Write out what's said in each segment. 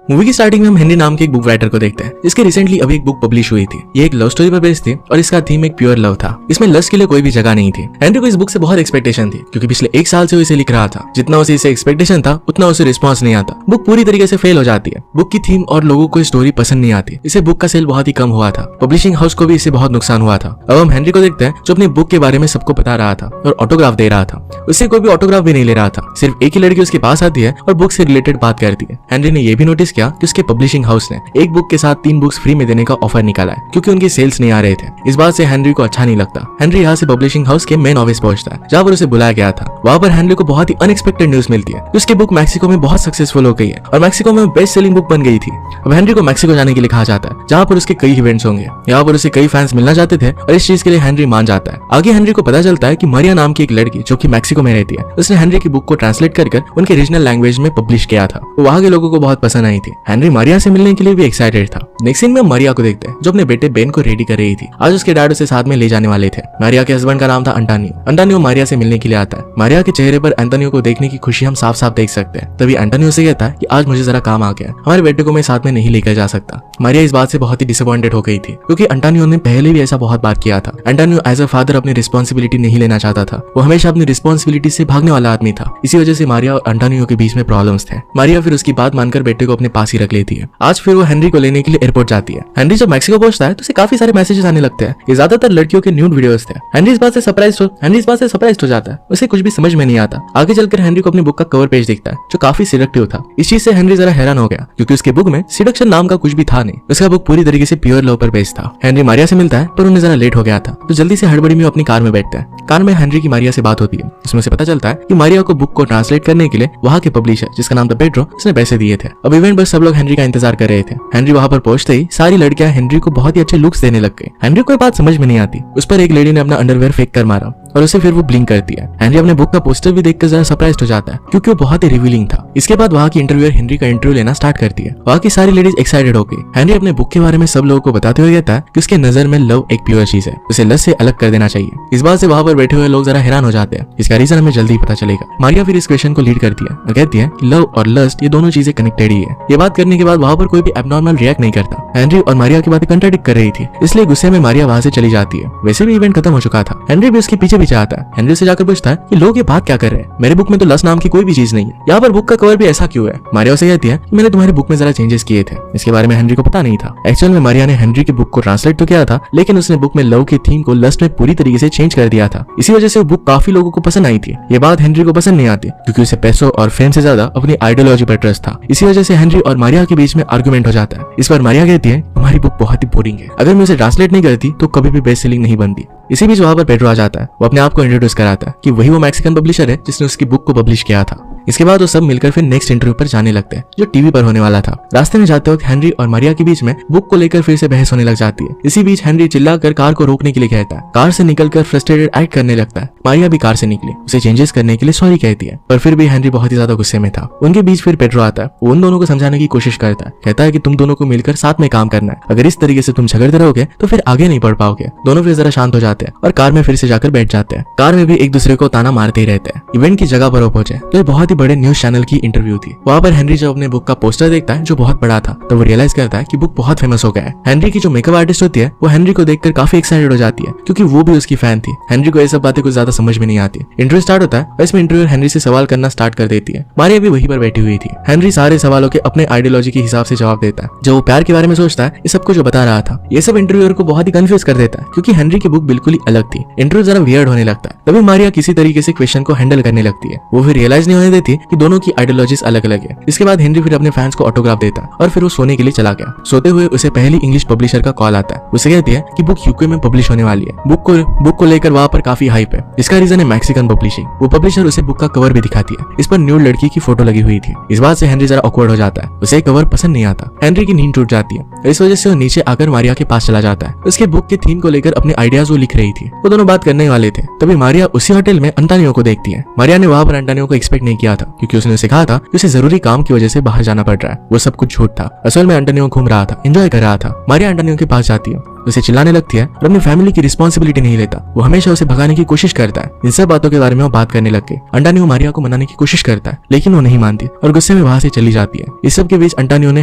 Movie की starting में हम हेनरी नाम के एक बुक राइटर को देखते हैं। इसकी रिसेंटली अभी एक बुक पब्लिश हुई थी। ये एक लव स्टोरी पर बेस्ड थी और इसका थीम एक प्योर लव था। इसमें लस्ट के लिए कोई भी जगह नहीं थी। हेनरी को इस बुक से बहुत एक्सपेक्टेशन थी क्योंकि पिछले 1 साल से वो इसे लिख रहा था। जितना उसे इसे एक्सपेक्टेशन था उतना उसे रिस्पॉन्स नहीं आता। बुक पूरी तरीके से फेल हो जाती है। बुक की थीम और लोगों को स्टोरी पसंद नहीं आती। इसे बुक का सेल बहुत ही कम हुआ था। पब्लिशिंग हाउस को भी इससे बहुत नुकसान हुआ था। अब हम हेनरी को देखते हैं जो अपनी बुक के बारे में सबको बता रहा था और ऑटोग्राफ दे रहा था। उससे कोई भी ऑटोग्राफ भी नहीं ले रहा था। सिर्फ एक ही लड़की उसके पास आती है और बुक से रिलेटेड बात करती है। हेनरी ने यह भी नोटिस किया कि उसके पब्लिशिंग हाउस ने एक बुक के साथ 3 बुक्स फ्री में देने का ऑफर निकाला है क्योंकि उनके सेल्स नहीं आ रहे थे। इस बात से हेनरी को अच्छा नहीं लगता। हेनरी यहाँ से पब्लिशिंग हाउस के मेन ऑफिस पहुंचता है जहाँ पर उसे बुलाया गया था। वहाँ पर हेनरी को बहुत ही अनएक्सपेक्टेड न्यूज मिलती है। उसकी बुक मैक्सिको में बहुत सक्सेसफुल हो गई है और मैक्सिको में बेस्ट सेलिंग बुक बन गई थी। अब हेनरी को मैक्सिको जाने के लिए कहा जाता है जहाँ पर उसके कई इवेंट्स होंगे। यहाँ पर उसे कई फैंस मिलना चाहते थे और इस चीज के लिए हेनरी मान जाता है। आगे हेनरी को पता चलता है कि मारिया नाम की एक लड़की जो कि मैक्सिको में रहती है, उसने हेनरी की बुक को ट्रांसलेट कर उनके रीजनल लैंग्वेज में पब्लिश किया था। वो वहाँ के लोगों को बहुत पसंद आई थी। हेनरी मारिया से मिलने के लिए भी एक्साइटेड था। नेक्स्ट सीन में मारिया को देखते हैं जो अपने बेटे बेन को रेडी कर रही थी। आज उसके डैड उसे साथ में ले जाने वाले थे। मारिया के हस्बैंड का नाम था अंटोनियो। अंटोनियो मारिया से मिलने के लिए आता है। मारिया के चेहरे पर अंटोनियो को देखने की खुशी हम साफ साफ देख सकते हैं। तभी अंटोनियो से कहता है कि आज मुझे जरा काम आ गया, हमारे बेटे को मैं साथ में नहीं लेकर जा सकता। मारिया इस बात से बहुत ही डिसअपॉइंटेड हो गई थी क्योंकि अंटोनियो ने पहले भी ऐसा बहुत बार किया था। अंटोनियो एज अ फादर अपनी रिस्पॉन्सिबिलिटी नहीं लेना चाहता था। वो हमेशा अपनी रिस्पॉन्सिबिलिटी से भागने वाला आदमी था। इसी वजह से मारिया और अंटोनियो के बीच में प्रॉब्लम्स थे। मारिया फिर उसकी बात मानकर बेटे को अपने पास ही रख लेती है। आज फिर वो हेनरी को लेने के लिए एयरपोर्ट जाती है। हेनरी जब मैक्सिको पहुंचता है तो उसे काफी सारे मैसेजेस आने लगते हैं। ये ज्यादातर लड़कियों के न्यूड वीडियोस थे। हेनरी इस बात से सरप्राइज्ड हो जाता है। उसे कुछ भी समझ में नहीं आता। आगे चलकर हेनरी को अपनी बुक का कवर पेज दिखता है जो काफी सिडक्टिव था। इस चीज से हेनरी जरा हैरान हो गया क्योंकि उसके बुक में सिडक्शन नाम का कुछ भी था नहीं। उसका बुक पूरी तरीके से प्योर लव पर बेस्ड था। हेनरी मारिया से मिलता है पर उन्हें जरा लेट हो गया था तो जल्दी से हड़बड़ी में अपनी कार में बैठता है। कार में हेनरी की मारिया से बात होती है। इसमें से पता चलता है कि मारिया को बुक को ट्रांसलेट करने के लिए वहाँ के पब्लिशर जिसका नाम था पेड्रो, उसने पैसे दिए थे। अब इवेंट पर सब लोग हेनरी का इंतजार कर रहे थे। हेनरी वहाँ पर पहुंचते ही सारी लड़कियां हेनरी को बहुत ही अच्छे लुक्स देने लग गई। हेनरी को बात समझ में नहीं आती। उस पर एक लेडी ने अपना अंडरवेयर फेंक कर मारा और उसे फिर वो ब्लिंक करती है। हेनरी अपने बुक का पोस्टर भी देखकर जरा सरप्राइज्ड हो जाता है क्योंकि वो बहुत ही रिवीलिंग था। इसके बाद वहाँ की इंटरव्यूअर हेनरी का इंटरव्यू लेना स्टार्ट करती है। वहाँ की सारी लेडीज एक्साइटेड हो गई। हेनरी अपने बुक के बारे में सब लोगों को बताते हुए कहता है कि उसके नजर में लव एक प्योर चीज है, उसे लस्ट से अलग कर देना चाहिए। इस बात से वहाँ पर बैठे हुए लोग जरा हैरान हो जाते हैं। इसका रीजन हमें जल्दी पता चलेगा। मारिया फिर इस क्वेश्चन को लीड करती है और कहती है कि लव और लस्ट ये दोनों चीजें कनेक्टेड ही है। ये बात करने के बाद वहाँ पर कोई भी एबनॉर्मल रिएक्ट नहीं करता। हेनरी और मारिया की बातें कंट्राडिक्ट कर रही थी, इसलिए गुस्से में मारिया वहाँ से चली जाती है। वैसे भी इवेंट खत्म हो चुका था। हेनरी भी उसके पीछे आता है। हेनरी से जाकर पूछता है कि लोग ये बात क्या कर रहे हैं, मेरे बुक में तो लस्ट नाम की कोई भी चीज नहीं है। यहाँ पर बुक का कवर भी ऐसा क्यों है। मारिया उसे कहती है कि मैंने तुम्हारी बुक में जरा चेंजेस किए थे। इसके बारे में हेनरी को पता नहीं था। एक्चुअल में मारिया ने हेनरी की बुक को ट्रांसलेट तो किया था लेकिन उसने बुक में लव की थीम को लस्ट में पूरी तरीके से चेंज कर दिया था। इसी वजह से वो बुक काफी लोगों को पसंद आई थी। ये बात हेनरी को पसंद नहीं आती क्योंकि उसे पैसों और फेम से ज्यादा अपनी आइडियोलॉजी पर ट्रस्ट था। इसी वजह से हेनरी और मारिया के बीच में आर्गुमेंट हो जाता है। इस पर मारिया कहती है तुम्हारी बुक बहुत ही बोरिंग है, अगर मैं उसे ट्रांसलेट नहीं करती तो कभी भी बेस्ट सेलिंग नहीं बनती। इसी बीच वहाँ पर पेड्रो आ जाता है। वो अपने आप को इंट्रोड्यूस कराता है कि वही वो मैक्सिकन पब्लिशर है जिसने उसकी बुक को पब्लिश किया था। इसके बाद वो सब मिलकर फिर नेक्स्ट इंटरव्यू पर जाने लगते हैं जो टीवी पर होने वाला था। रास्ते में जाते वक्त हेनरी और मारिया के बीच में बुक को लेकर फिर से बहस होने लग जाती है। इसी बीच हेनरी चिल्लाकर कार को रोकने के लिए कहता है। कार से निकलकर फ्रस्ट्रेटेड एक्ट करने लगता है। मारिया भी कार से निकली, उसे चेंजेस करने के लिए सॉरी कहती है पर फिर भी हेनरी बहुत ही ज्यादा गुस्से में था। उनके बीच फिर पेड्रो आता है। वो उन दोनों को समझाने की कोशिश करता है। कहता है कि तुम दोनों को मिलकर साथ में काम करना है, अगर इस तरीके से तुम झगड़ते रहोगे तो फिर आगे नहीं बढ़ पाओगे। दोनों फिर जरा शांत हो जाते हैं और कार में फिर से जाकर बैठ जाते हैं। कार में भी एक दूसरे को ताना मारते ही रहते हैं। इवेंट की जगह पर वो पहुंचे तो बहुत ही बड़े न्यूज चैनल की इंटरव्यू थी। वहाँ पर हेनरी जब अपने बुक का पोस्टर देखता है जो बहुत बड़ा था तो वो रियलाइज करता है कि बुक बहुत फेमस हो गया है। हेनरी की जो मेकअप आर्टिस्ट होती है वो हेनरी को देखकर काफी एक्साइटेड हो जाती है क्योंकि वो भी उसकी फैन थी। हेनरी को ये सब बातें कुछ ज्यादा समझ में नहीं आती। इंटरव्यू स्टार्ट होता है और इसमें इंटरव्यूअर हेनरी से सवाल करना स्टार्ट कर देती है। मारिया भी वहीं पर बैठी हुई थी। हेनरी सारे सवालों के अपने आइडियोलॉजी के हिसाब से जवाब देता है। जब वो प्यार के बारे में सोचता है ये सब कुछ जो बता रहा था, ये सब इंटरव्यूअर को बहुत ही कंफ्यूज कर देता है क्योंकि हेनरी की बुक बिल्कुल ही अलग थी। इंटरव्यू जरा वियर्ड होने लगता है। तभी मारिया किसी तरीके से क्वेश्चन को हैंडल करने लगती है। वो फिर रियलाइज नहीं होने देती कि दोनों की आइडियोलॉजीज अलग अलग है। इसके बाद हेनरी फिर अपने फैंस को ऑटोग्राफ देता है और फिर वो सोने के लिए चला गया। सोते हुए उसे पहली इंग्लिश पब्लिशर का कॉल आता है। उसे कहती है कि बुक यूके में पब्लिश होने वाली है। बुक को लेकर वहाँ पर काफी हाइप है। इसका रीजन है मैक्सिकन पब्लिशिंग। वो पब्लिशर उसे बुक का कवर भी दिखाती है। इस पर न्यूड लड़की की फोटो लगी हुई थी। इस बात से हेनरी जरा ऑकवर्ड हो जाता है। उसे कवर पसंद नहीं आता। हेनरी की नींद टूट जाती है। इस वजह से वो नीचे आकर मारिया के पास चला जाता है। उसके बुक के थीम को लेकर अपने आइडियाज वो लिख रही थी। वो दोनों बात करने वाले थे। तभी मारिया उसी होटल में अंटोनियो को देखती है। मारिया ने वहाँ पर अंटोनियो को एक्सपेक्ट नहीं किया था क्योंकि उसने उसे कहा था कि उसे जरूरी काम की वजह से बाहर जाना पड़ रहा है। वो सब कुछ झूठ था। असल में अंटोनियो घूम रहा था, एंजॉय कर रहा था। मारिया अंटोनियो के पास जाती है। उसे चिल्लाने लगती है और अपनी फैमिली की रिस्पॉन्सिबिलिटी नहीं लेता। वो हमेशा उसे भगाने की कोशिश करता है। इन सब बातों के बारे में वो बात करने लग गई। अंटानियो मारिया को मनाने की कोशिश करता है लेकिन वो नहीं मानती और गुस्से में वहां से चली जाती है। इस सब के बीच अंटानियो ने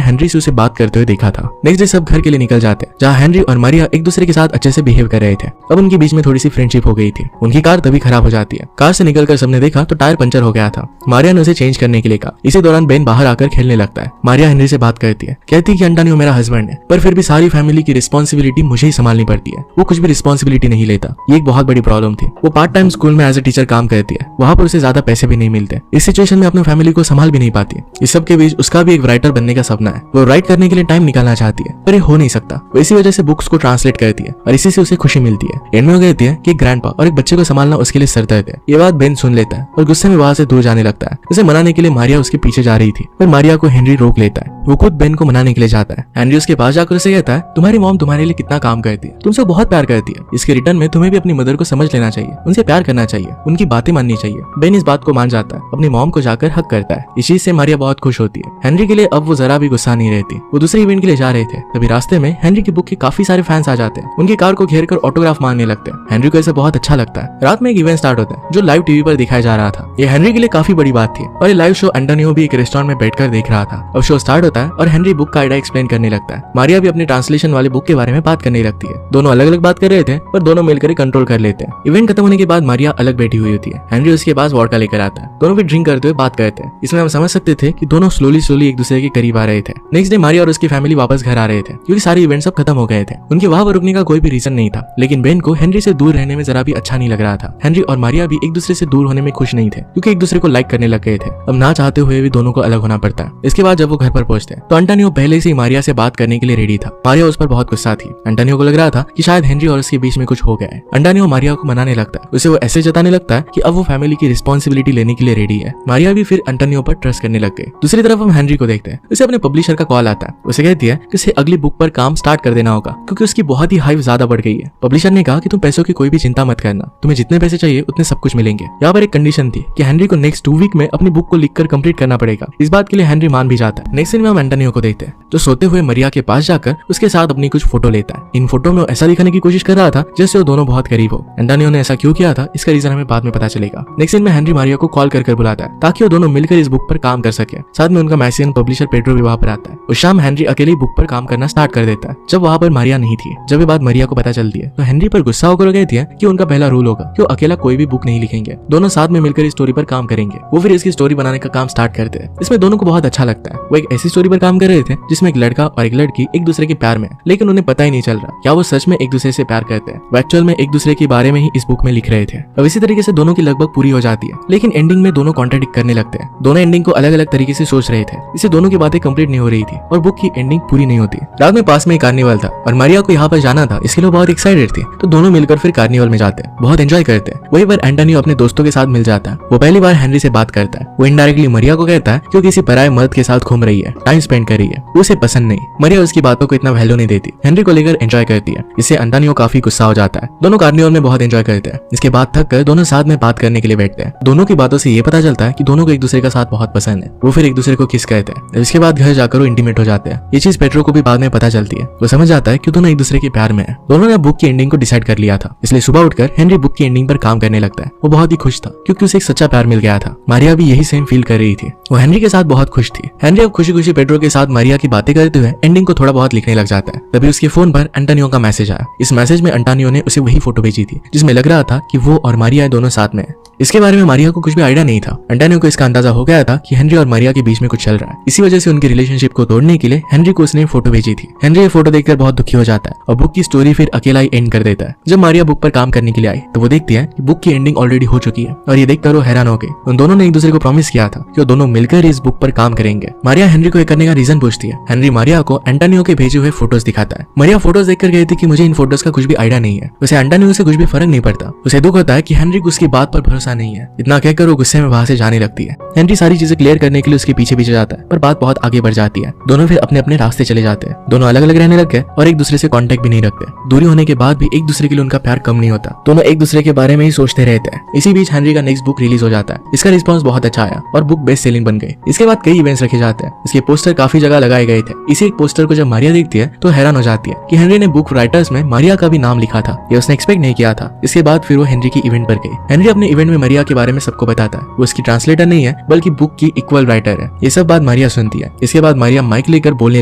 हेनरी से उसे बात करते हुए देखा था। नेक्स्ट डे सब घर के लिए निकल जाते हैं, जहाँ हेनरी और मारिया एक दूसरे के साथ अच्छे से बिहेव कर रहे थे। अब उनके बीच में थोड़ी सी फ्रेंडशिप हो गई थी। उनकी कार तभी खराब हो जाती है। कार से निकलकर सबने देखा तो टायर पंचर हो गया था। मारिया ने उसे चेंज करने के लिए कहा। इसी दौरान बेन बाहर आकर खेलने लगता है। मारिया हेनरी से बात करती है, कहती है कि अंटानियो मेरा हस्बैंड है, पर फिर भी सारी फैमिली की रिस्पॉन्सिबिलिटी मुझे ही संभालनी पड़ती है। वो कुछ भी रिस्पॉन्सिबिलिटी नहीं लेता। ये एक बहुत बड़ी प्रॉब्लम थी। वो पार्ट टाइम स्कूल में एज ए टीचर काम करती है। वहाँ पर उसे ज्यादा पैसे भी नहीं मिलते। इस सिचुएशन में अपनी फैमिली को संभाल भी नहीं पाती। इस सब के बीच उसका भी एक राइटर बनने का सपना है। वो राइट करने के लिए टाइम निकालना चाहती है, पर ये हो नहीं सकता। वो इसी वजह से बुक्स को ट्रांसलेट करती है और इसी से उसे खुशी मिलती है। एंड में वो कहती है कि ग्रैंडपा और एक बच्चे को संभालना उसके लिए सर दर्द है। ये बात बेन सुन लेता है और गुस्से में वहां से दूर जाने लगता है। उसे मनाने के लिए मारिया उसके पीछे जा रही थी, पर मारिया को हेनरी रोक लेता है। वो खुद बेन को मनाने के लिए जाता है। हेनरी उसके पास जाकर उसे कहता है, तुम्हारी मॉम तुम्हारे लिए कितना काम करती है, तुमसे बहुत प्यार करती है। इसके रिटर्न में तुम्हें भी अपनी मदर को समझ लेना चाहिए, उनसे प्यार करना चाहिए, उनकी बातें माननी चाहिए। बेन इस बात को मान जाता है, अपनी मॉम को जाकर हक करता है। इस चीज से मारिया बहुत खुश होती है। हेनरी के लिए अब वो जरा भी गुस्सा नहीं रहती। वो दूसरे इवेंट के लिए जा रहे थे, तभी रास्ते में हेनरी की बुक के काफी सारे फैंस आ जाते हैं। उनकी कार को घेर कर ऑटोग्राफ मांगने लगते हैं। हेनरी को ऐसे बहुत अच्छा लगता है। रात में एक इवेंट स्टार्ट होता है जो लाइव टीवी पर दिखाया जा रहा था। ये हेनरी के लिए काफी बड़ी बात थी और ये लाइव शो अंटानियो भी एक रेस्टोरेंट में बैठकर देख रहा था। अब शो स्टार्ट होता है और हेनरी बुक का आइडिया एक्सप्लेन करने लगता है। मारिया भी अपनी ट्रांसलेशन वाले बुक के बारे में बात करने लगती है। दोनों अलग अलग बात कर रहे थे पर दोनों मिलकर कंट्रोल कर लेते हैं। इवेंट खत्म होने के बाद मारिया अलग बैठी हुई होती है। हेनरी उसके पास वोडका लेकर आता है। दोनों भी ड्रिंक करते हुए बात करते हैं। इसमें हम समझ सकते थे कि दोनों स्लोली एक दूसरे के करीब आ रहे थे। नेक्स्ट डे मारिया और उसकी फैमिली वापस घर आ रहे थे क्योंकि सारे इवेंट सब खत्म हो गए थे। उनके वहां पर रुकने का कोई भी रीजन नहीं था, लेकिन बेन को हेनरी से दूर रहने में जरा भी अच्छा नहीं लग रहा था। हेनरी और मारिया भी एक दूसरे से दूर होने में खुश नहीं थे क्योंकि एक दूसरे को लाइक करने लग गए थे। अब ना चाहते हुए भी दोनों को अलग होना पड़ता है। इसके बाद जब वो घर पर पहुंचते तो अंटानियो पहले से ही मारिया से बात करने के लिए रेडी था। मारिया उस पर बहुत गुस्सा थी। अंटानियो को लग रहा था कि शायद हेनरी और उसके बीच में कुछ हो गया है। अंटानियो मारिया को मनाने लगता है। उसे वो ऐसे जताने लगता है कि अब वो फैमिली की रिस्पॉन्सिबिलिटी लेने के लिए रेडी है। मारिया भी फिर अंटानियो पर ट्रस्ट करने लग गई। दूसरी तरफ हम हेनरी को देखते हैं। उसे अपने पब्लिशर का कॉल आता है। उसे कहती है कि उसे अगली बुक पर काम स्टार्ट कर देना होगा क्योंकि उसकी बहुत ही हाइप ज्यादा बढ़ गई है। पब्लिशर ने कहा कि तुम पैसों की कोई भी चिंता मत करना, तुम्हें जितने पैसे चाहिए उतने सब कुछ मिलेंगे। यहाँ पर एक कंडीशन थी कि हेनरी को नेक्स्ट 2 वीक में अपनी बुक को लिखकर कंप्लीट करना पड़ेगा। इस बात के लिए हेनरी मान भी जाता है। नेक्स्ट सीन में हम एंटोनियो को देखते हैं जो सोते हुए मारिया के पास जाकर उसके साथ अपनी कुछ फोटो लेता है। इन फोटो में वो ऐसा दिखाने की कोशिश कर रहा था जैसे वो दोनों बहुत करीब हो। एंटोनियो ने ऐसा क्यों किया था इसका रीजन हमें बाद में पता चलेगा। नेक्स्ट सीन में हेनरी मारिया को कॉल कर बुलाता है ताकि वो दोनों मिलकर इस बुक पर काम कर सके। साथ में उनका मैसियन पब्लिशर पेड्रो भी वहाँ पर आता है। उस शाम हेनरी अकेले बुक पर काम करना स्टार्ट कर देता है जब वहाँ पर मारिया नहीं थी। जब ये बात मारिया को पता चलती है तो हेनरी पर गुस्सा होकर कहती है कि उनका पहला रूल होगा कि वो अकेला कोई भी बुक नहीं लिखेंगे, दोनों साथ में मिलकर इस स्टोरी पर काम करेंगे। वो फिर इसकी स्टोरी बनाने का काम स्टार्ट करते हैं। इसमें दोनों को बहुत अच्छा लगता है। वो एक ऐसी स्टोरी पर काम कर रहे थे जिसमें एक लड़का और एक लड़की एक दूसरे के प्यार में है, लेकिन उन्हें पता ही नहीं चल रहा क्या वो सच में एक दूसरे से प्यार करते हैं। वो एक्चुअल में एक दूसरे के बारे में ही इस बुक में लिख रहे थे। अब इसी तरीके से दोनों की लगभग पूरी हो जाती है, लेकिन एंडिंग में दोनों कॉन्ट्रडिक्ट करने लगते हैं। दोनों एंडिंग को अलग अलग तरीके से सोच रहे थे, इससे दोनों की बातें कंप्लीट नहीं हो रही थी और बुक की एंडिंग पूरी नहीं होती। रात में पास में एक कार्निवल था और मारिया को यहाँ पर जाना था, इसके लिए बहुत एक्साइटेड थी। तो दोनों मिलकर फिर कार्निवल में जाते हैं, बहुत एंजॉय करते हैं। वहीं पर एंटोनियो अपने दोस्तों के साथ मिल जाता है। वो पहली बार हेनरी से बात करता है। वो इनडायरेक्टली मारिया को कहता है कि वो किसी पराये मर्द के साथ घूम रही है, टाइम स्पेंड कर रही है, उसे पसंद नहीं। मारिया उसकी बातों को इतना वैल्यू नहीं देती, हेनरी को लेकर एंजॉय करती है। इससे एंटोनियो काफी गुस्सा हो जाता है। दोनों कार्निवल में बहुत एंजॉय करते हैं। इसके बाद थक कर दोनों साथ में बात करने के लिए बैठते हैं। दोनों की बातों से ये पता चलता है कि दोनों को एक दूसरे का साथ बहुत पसंद है। वो फिर एक दूसरे को किस कहते हैं। इसके बाद घर जाकर वो इंटीमेट हो जाते हैं। ये चीज पेट्रो को भी बाद में पता चलती है। वो समझ जाता है कि दोनों एक दूसरे के प्यार में है। दोनों ने बुक की एंडिंग को डिसाइड कर लिया था, इसलिए सुबह उठकर हेनरी बुक की एंडिंग पर काम करने लगता है। वो बहुत ही खुश था क्योंकि उसे एक सच्चा प्यार मिल गया था। मारिया भी यही सेम फील कर रही थी। वो हेनरी के साथ बहुत खुश थी। हेनरी अब खुशी खुशी पेट्रो के साथ मारिया की बातें करते हुए एंडिंग को थोड़ा बहुत लिखने लग जाता है। तभी उसके फोन पर एंटोनियो का मैसेज आया। इस मैसेज में एंटोनियो ने उसे वही फोटो भेजी थी जिसमें लग रहा था कि वो और मारिया दोनों साथ में है। इसके बारे में मारिया को कुछ भी आइडिया नहीं था। एंटोनियो को इसका अंदाजा हो गया था कि हेनरी और मारिया के बीच में कुछ चल रहा है। इसी वजह से उनकी रिलेशनशिप को तोड़ने के लिए हेनरी को उसने फोटो भेजी थी। हेनरी ये फोटो देखकर बहुत दुखी हो जाता है और बुक की स्टोरी फिर अकेला ही एंड कर देता है। जब मारिया बुक पर काम करने के लिए आई तो वो देखती है कि बुक की एंडिंग ऑलरेडी हो चुकी है और ये देखकर वो हैरान हो गई। उन दोनों ने एक दूसरे को प्रॉमिस किया था कि वो दोनों मिलकर इस बुक पर काम करेंगे। मारिया हेनरी को ये करने का रीजन पूछती है। हेनरी मारिया को एंटोनियो के भेजे हुए फोटोज दिखाता है। मारिया फोटोज देखकर कहती कि मुझे इन फोटोज का कुछ भी आइडिया नहीं है। उसे एंटोनियो से कुछ भी फर्क नहीं पड़ता। उसे दुख होता है कि हेनरी को उसकी बात पर भरोसा नहीं है। इतना कहकर वो गुस्से में वहां से जाने लगती है। हेनरी सारी चीजें क्लियर करने के लिए उसके पीछे पीछे जाता है, पर बात बहुत आगे बढ़ जाती है। दोनों फिर अपने अपने रास्ते चले जाते हैं। दोनों अलग अलग रहने लग गए और एक दूसरे से कांटेक्ट भी नहीं रखते। दूरी होने के बाद भी एक दूसरे के लिए उनका प्यार कम नहीं होता। दोनों एक दूसरे के बारे में ही सोचते रहते हैं। इसी बीच हेनरी का नेक्स्ट बुक रिलीज हो जाता है। इसका रिस्पॉन्स बहुत अच्छा आया और बुक बेस्ट सेलिंग बन गई। इसके बाद कई इवेंट्स रखे जाते हैं। इसके पोस्टर काफी जगह लगाए गए थे। इसी एक पोस्टर को जब मारिया देखती है तो हैरान हो जाती है कि हेनरी हेनरी ने बुक राइटर्स में मारिया का भी नाम लिखा था, ये उसने एक्सपेक्ट नहीं किया था। इसके बाद फिर वो हेनरी की इवेंट पर गई। हेनरी अपने इवेंट में मारिया के बारे में सबको बताता है। वो उसकी ट्रांसलेटर नहीं है बल्कि बुक की इक्वल राइटर है। ये सब बात मारिया सुनती है। इसके बाद मारिया माइक लेकर बोलने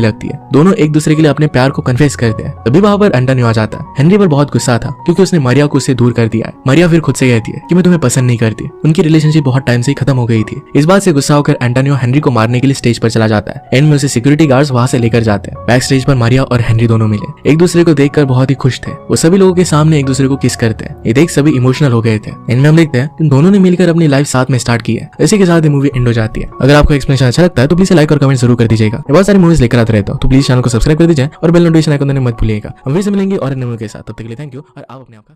लगती है। दोनों एक दूसरे के लिए अपने प्यार को कन्फेस करते हैं। तभी वहां पर एंटोनियो आ जाता है। हेनरी पर बहुत गुस्सा था क्योंकि उसने मारिया को उससे दूर कर दिया है। मारिया फिर खुद से कहती है कि मैं तुम्हें पसंद नहीं करती। उनकी रिलेशनशिप बहुत टाइम से ही खत्म हो गई थी। इस बात से गुस्सा होकर एंटोनियो हेनरी को मारने के लिए स्टेज पर चला जाता है। एंड में उसे सिक्योरिटी गार्ड्स वहां से लेकर जाते हैं। बैक स्टेज पर मारिया और हेनरी दोनों मिले। एक दूसरे को देखकर बहुत ही खुश थे। वो सभी लोगों के सामने एक दूसरे को किस करते हैं। ये देख सभी इमोशनल हो गए थे। एंड में हम देखते हैं कि दोनों ने मिलकर अपनी लाइफ साथ में स्टार्ट की है। इसी के साथ ये मूवी एंड हो जाती है। अगर आपको एक्सप्लेनेशन अच्छा लगता है तो प्लीज लाइक और कमेंट जरूर कर दीजिएगा। बहुत सारी मूवीज लेकर आते रहता हूं तो प्लीज चैनल को सब्सक्राइब कर दीजिए और बेल नोटिफिकेशन आइकन मत भूलिएगा। हम फिर से मिलेंगे और नए मूवी के साथ। तब तक के लिए थैंक यू और आप अपने आप का